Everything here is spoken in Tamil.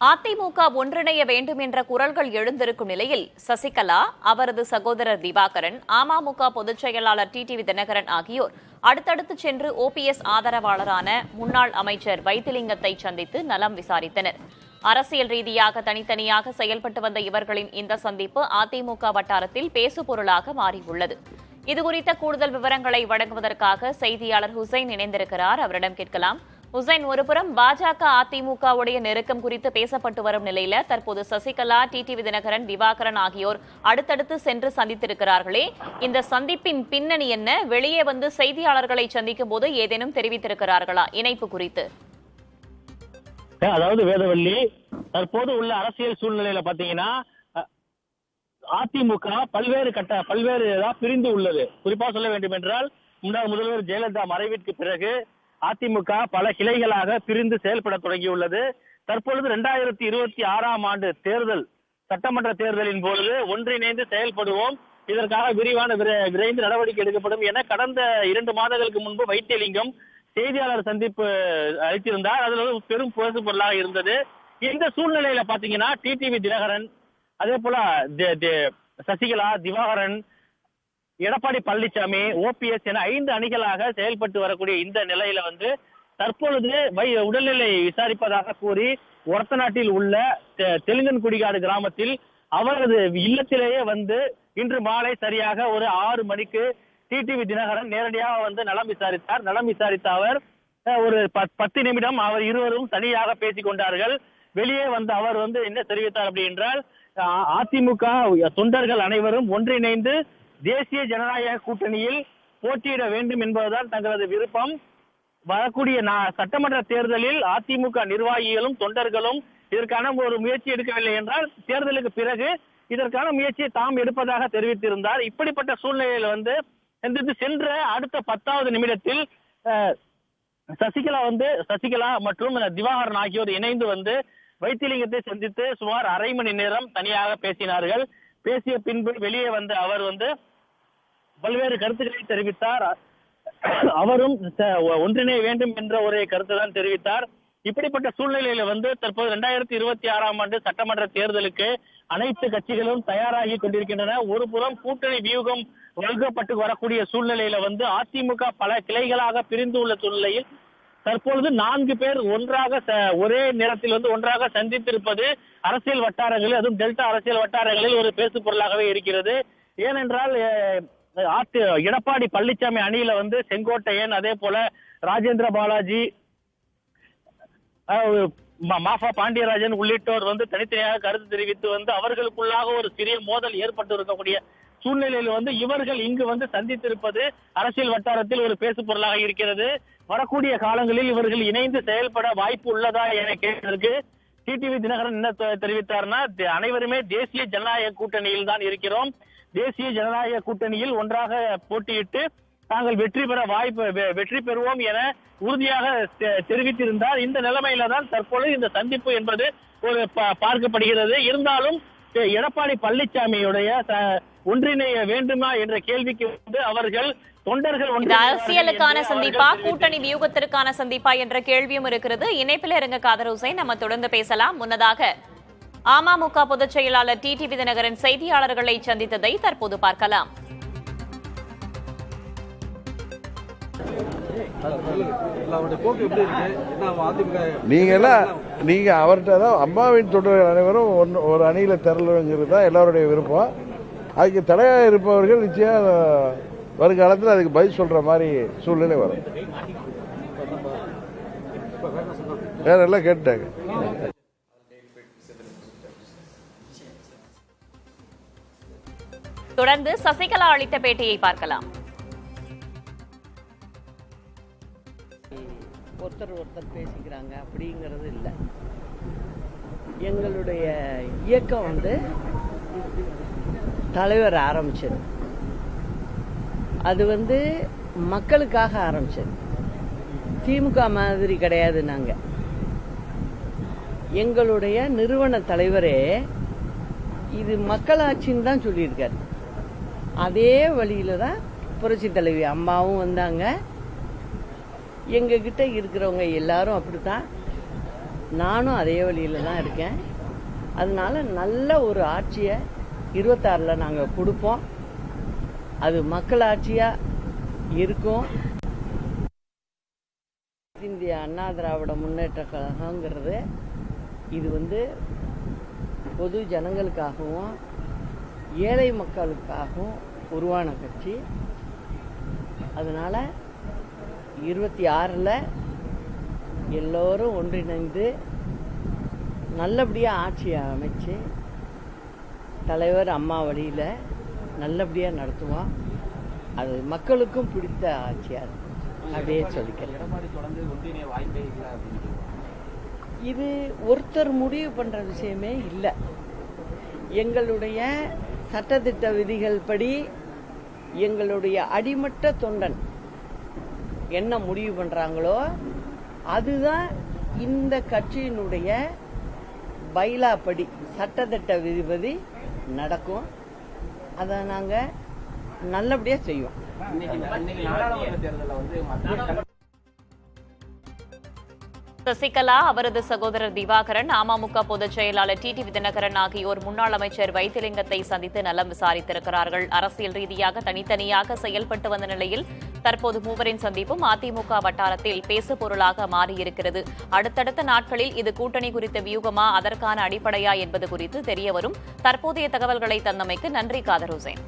அதிமுக ஒன்றிணைய வேண்டும் என்ற குரல்கள் எழுந்திருக்கும் நிலையில் சசிகலா, அவரது சகோதரர் திவாகரன், அமமுக பொதுச் செயலாளர் டிடிவி தினகரன் ஆகியோர் அடுத்தடுத்து சென்று ஓபிஎஸ் ஆதரவாளரான முன்னாள் அமைச்சர் வைத்திலிங்கத்தை சந்தித்து நலம் விசாரித்தனர். அரசியல் ரீதியாக தனித்தனியாக செயல்பட்டு வந்த இவர்களின் இந்த சந்திப்பு அதிமுக வட்டாரத்தில் பேசுபொருளாக மாறியுள்ளது. இதுகுறித்த கூடுதல் விவரங்களை வழங்குவதற்காக செய்தியாளர் ஹுசைன் இணைந்திருக்கிறார். அவரிடம் கேட்கலாம். ஹுசைன், ஒருபுறம் பாஜக அதிமுகவுடைய நெருக்கம் குறித்து பேசப்பட்டு வரும் நிலையில தற்போது சசிகலா, டிடிவி தினகரன், திவாகரன் ஆகியோர் அடுத்தடுத்து சென்று சந்தித்திருக்கிறார்களே, இந்த சந்திப்பின் பின்னணி என்ன? வெளியே வந்து செய்தியாளர்களை சந்திக்கும் போது ஏதேனும் தெரிவித்திருக்கிறார்களா இணைப்பு குறித்து? அதாவது வேதவள்ளி, தற்போது உள்ள அரசியல் சூழ்நிலையில பாத்தீங்கன்னா அதிமுக பல்வேறு பிரிந்து உள்ளது. குறிப்பா சொல்ல வேண்டும் என்றால், முன்னாள் முதல்வர் ஜெயலலிதா மறைவிற்கு பிறகு அதிமுக பல கிளைகளாக பிரிந்து செயல்பட தொடங்கியுள்ளது. தற்பொழுது 2026 ஆண்டு சட்டமன்ற தேர்தலின் பொழுது ஒன்றிணைந்து செயல்படுவோம், இதற்காக விரைந்து நடவடிக்கை எடுக்கப்படும் என கடந்த 2 மாதங்களுக்கு முன்பு வைத்திலிங்கம் செய்தியாளர் சந்திப்பு அளித்திருந்தார். அதுல பெரும் பேசு பொருளாக இருந்தது. இந்த சூழ்நிலையில பாத்தீங்கன்னா டிடிவி தினகரன், அதே போல சசிகலா, திவாகரன், எடப்பாடி பழனிசாமி, ஓபிஎஸ் என 5 அணிகளாக செயல்பட்டு வரக்கூடிய இந்த நிலையில தற்பொழுது உடல்நிலை விசாரிப்பதாக கூறி ஒரத்தநாட்டில் உள்ள தெலுங்கன்குடிகாடு கிராமத்தில் அவரது இல்லத்திலேயே இன்று மாலை சரியாக ஒரு 6 மணிக்கு டிடிவி தினகரன் நேரடியாக நலம் விசாரித்தார். நலம் விசாரித்த அவர் ஒரு 10 நிமிடம் அவர் இருவரும் தனியாக பேசிக் கொண்டார்கள். வெளியே அவர் என்ன தெரிவித்தார் அப்படி என்றால், அதிமுக தொண்டர்கள் அனைவரும் ஒன்றிணைந்து தேசிய ஜனநாயக கூட்டணியில் போட்டியிட வேண்டும் என்பதுதான் தங்களது விருப்பம். வரக்கூடிய சட்டமன்ற தேர்தலில் அதிமுக நிர்வாகிகளும் தொண்டர்களும் இதற்கான ஒரு முயற்சி எடுக்கவில்லை என்றால் தேர்தலுக்கு பிறகு இதற்கான முயற்சியை தாம் எடுப்பதாக தெரிவித்திருந்தார். இப்படிப்பட்ட சூழ்நிலையில் சென்ற அடுத்த 10வது நிமிடத்தில் சசிகலா மற்றும் திவாகரன் ஆகியோர் இணைந்து வைத்திலிங்கத்தை சந்தித்து சுமார் அரை மணி நேரம் தனியாக பேசினார்கள். பேசிய பின்பு வெளியே அவர் பல்வேறு கருத்துக்களை தெரிவித்தார். அவரும் ஒன்றிணைய வேண்டும் என்ற ஒரு கருத்தை தான் தெரிவித்தார். இப்படிப்பட்ட சூழ்நிலையில தற்போது 2026 ஆண்டு சட்டமன்ற தேர்தலுக்கு அனைத்து கட்சிகளும் தயாராகி கொண்டிருக்கின்றன. ஒரு புறம் கூட்டணி வியூகம் வகுக்கப்பட்டு வரக்கூடிய சூழ்நிலையில அதிமுக பல கிளைகளாக பிரிந்து உள்ள சூழ்நிலையில் தற்பொழுது 4 பேர் ஒரே நேரத்தில் ஒன்றாக சந்தித்திருப்பது அரசியல் வட்டாரங்களில், அதுவும் டெல்டா அரசியல் வட்டாரங்களில் ஒரு பேசு பொருளாகவே இருக்கிறது. ஏனென்றால் எடப்பாடி பழனிசாமி அணியில செங்கோட்டையன், அதே போல ராஜேந்திர பாலாஜி, மாஃபா பாண்டியராஜன் உள்ளிட்டோர் தனித்தனியாக கருத்து தெரிவித்து அவர்களுக்குள்ளாக ஒரு சிறிய மோதல் ஏற்பட்டு இருக்கக்கூடிய சூழ்நிலையில் இவர்கள் இங்கு சந்தித்திருப்பது அரசியல் வட்டாரத்தில் ஒரு பேசு பொருளாக இருக்கிறது. வரக்கூடிய காலங்களில் இவர்கள் இணைந்து செயல்பட வாய்ப்பு உள்ளதா என கேட்டதற்கு டிடிவி தினகரன் என்ன தெரிவித்தார்னா, அனைவருமே தேசிய ஜனநாயக கூட்டணியில் தான் இருக்கிறோம், தேசிய ஜனநாயக கூட்டணியில் ஒன்றாக போட்டியிட்டு தாங்கள் வெற்றி பெறுவோம் என உறுதியாக தெரிவித்திருந்தார். இந்த நிலைமையில தான் தற்பொழுது இந்த சந்திப்பு என்பது ஒரு பார்க்கப்படுகிறது. இருந்தாலும் எடப்பாடி பழனிசாமியுடைய ஒன்றிணைய வேண்டுமா என்ற கேள்விக்கு அவர்கள் தொண்டர்கள் அரசியலுக்கான சந்திப்பா, கூட்டணி வியூகத்திற்கான சந்திப்பா என்ற கேள்வியும் இருக்கிறது. இணைப்பில் இருங்க காதர் ஹுசைன், நம்ம தொடர்ந்து பேசலாம். முன்னதாக அமமுக பொதுச் செயலாளர் டிடிவி தினகரன் செய்தியாளர்களை சந்தித்ததை தற்போது பார்க்கலாம். நீங்க அவர்கிட்ட தான் அம்மாவின் தொண்டர்கள் அனைவரும் ஒரு அணியில திரளுங்கிறது தான் எல்லாருடைய விருப்பம். அதுக்கு தடையாக இருப்பவர்கள் நிச்சயம் வருங்காலத்தில் அதுக்கு பதில் சொல்ற மாதிரி சூழ்நிலை வரும். வேற எல்லாம் கேட்டாங்க. தொடர்ந்து சசிகலா அளித்த பேட்டியை பார்க்கலாம். ஒருத்தர் பேசிக்கிறாங்க அப்படிங்கிறது இல்லை. எங்களுடைய இயக்கம் தலைவர் ஆரம்பிச்சது, அது மக்களுக்காக ஆரம்பிச்சது. திமுக மாதிரி கிடையாது. நாங்கள் எங்களுடைய நிறுவன தலைவரே இது மக்களாட்சின்னு தான் சொல்லியிருக்காரு. அதே வழியில தான் புரட்சி தலைவி அம்மாவும் வந்தாங்க. எங்ககிட்ட இருக்கிறவங்க எல்லாரும் அப்படித்தான். நானும் அதே வழியில் தான் இருக்கேன். அதனால நல்ல ஒரு ஆட்சியை 26ல் நாங்கள் கொடுப்போம். அது மக்கள் ஆட்சியாக இருக்கும். இந்திய அண்ணா திராவிட முன்னேற்ற கழகங்கிறது இது பொது ஜனங்களுக்காகவும் ஏழை மக்களுக்காகவும் உருவான கட்சி. அதனால் 26ல் எல்லோரும் ஒன்றிணைந்து நல்லபடியாக ஆட்சியை அமைச்சு தலைவர் அம்மா வழியில் நல்லபடியாக நடத்துவோம். அது மக்களுக்கும் பிடித்த ஆட்சியாக இருக்கும். அப்படியே சொல்லிக்கிறேன். இது ஒருத்தர் முடிவு பண்ணுற விஷயமே இல்லை. எங்களுடைய சட்டத்திட்ட விதிகள் படி எங்களுடைய அடிமட்ட தொண்டன் என்ன முடிவு பண்ணுறாங்களோ அதுதான் இந்த கட்சியினுடைய பைலா படி சட்டத்திட்ட விதிபடி நடக்கும். அதை நாங்கள் நல்லபடியாக செய்வோம். சசிகலா, அவரது சகோதரர் திவாகரன், அமமுக பொதுச் செயலாளர் டிடிவி தினகரன் ஆகியோர் முன்னாள் அமைச்சர் வைத்திலிங்கத்தை சந்தித்து நலம் விசாரித்திருக்கிறார்கள். அரசியல் ரீதியாக தனித்தனியாக செயல்பட்டு வந்த நிலையில் தற்போது மூவரின் சந்திப்பும் அதிமுக வட்டாரத்தில் பேசுபொருளாக மாறியிருக்கிறது. அடுத்தடுத்த நாட்களில் இது கூட்டணி குறித்த வியூகமா, அதற்கான அடிப்படையா என்பது குறித்து தெரியவரும். தற்போதைய தகவல்களை தந்தமைக்கு நன்றி காதர் ஹுசேன்.